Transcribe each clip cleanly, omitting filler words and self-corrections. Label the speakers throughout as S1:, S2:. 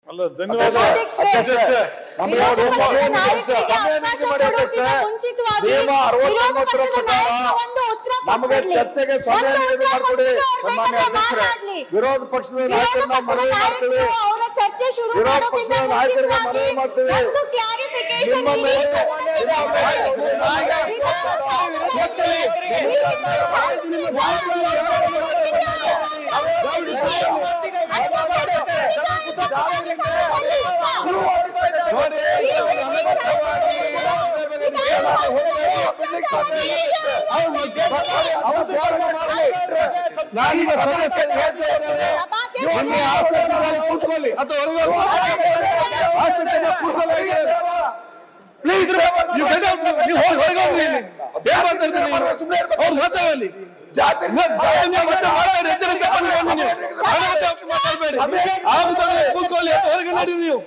S1: ಅಲ್ಲ ಧನ್ಯವಾದ ಅಧ್ಯಕ್ಷರೇ. ನಮಗೆ ಚರ್ಚೆಗೆ ಸಮಯ ನಿಗದಿ ಮಾಡಿಕೊಡಿ ಸನ್ಮಾನ್ಯ ಅಧ್ಯಕ್ಷರೇ. ವಿರೋಧ ಪಕ್ಷದ ನಾಯಕರನ್ನ ಮನವಿ ಮಾಡ್ತೀವಿ. ವಿರೋಧ ಪಕ್ಷದ ನಾಯಕರಿಗೆ ಮನವಿ ಮಾಡ್ತೀವಿ. ನಾನೀಗ ಸದಸ್ಯ ಕೂತ್ಕೊಳ್ಳಿ ಅಥವಾ ಪ್ಲೀಸ್ ಅವ್ರು ಮಾತಾಡಲಿ ಕೂತ್ಕೊಳ್ಳಿ ಹೊರಗೆ ನಡಿ ನೀವು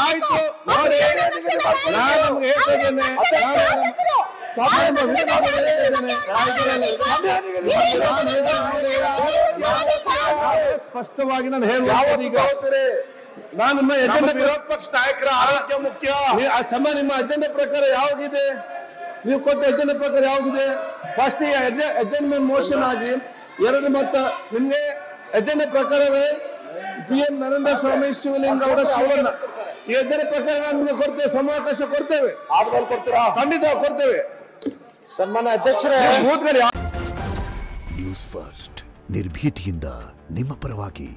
S1: ಆಯ್ತು ನೋಡಿ ನಾನು ಹೇಳ್ತಿದ್ದೇನೆ ಸ್ಪಷ್ಟವಾಗಿ ನಾನು ಹೇಳುವುದು ಈಗ ನಾನು ನಿಮ್ಮ ಎಜೆಂಡಾ ವಿರೋಧ ಪಕ್ಷ ನಾಯಕರ ಆರೋಗ್ಯ ಮುಖ್ಯ. ನಿಮ್ಮ ಅಜೆಂಡಾ ಪ್ರಕಾರ ಯಾವಾಗಿದೆ? ನೀವು ಕೊಟ್ಟ ಎಜೆಂಡಾ ಪ್ರಕಾರ ಯಾವಾಗಿದೆ? ಫಸ್ಟ್ ಎಜೆಂಡಾ ಮೋಷನ್ ಆಗಿ ಎರಡು ಮತ ನಿಮ್ಗೆ ಎಜೆಂಡಾ ಪ್ರಕಾರವೇ PM ನರೇಂದ್ರ ಸ್ವಾಮಿ ಶಿವಲಿಂಗೌಡ ಶಿವಣ್ಣ ಈ ಎಜೆಂಡಾ ಪ್ರಕಾರ ನಿಮಗೆ ಕೊಡ್ತೇವೆ, ಸಮಯಾವಕಾಶ ಕೊಡ್ತೇವೆ. ಆದ್ಮೇಲೆ ಕೊಡ್ತೀರಾ? ಖಂಡಿತ ಕೊಡ್ತೇವೆ ಸನ್ಮಾನ್ಯ ಅಧ್ಯಕ್ಷರೇ. ನ್ಯೂಸ್ ಫಸ್ಟ್ ನಿರ್ಭೀತಿಯಿಂದ ನಿಮ್ಮ ಪರವಾಗಿ.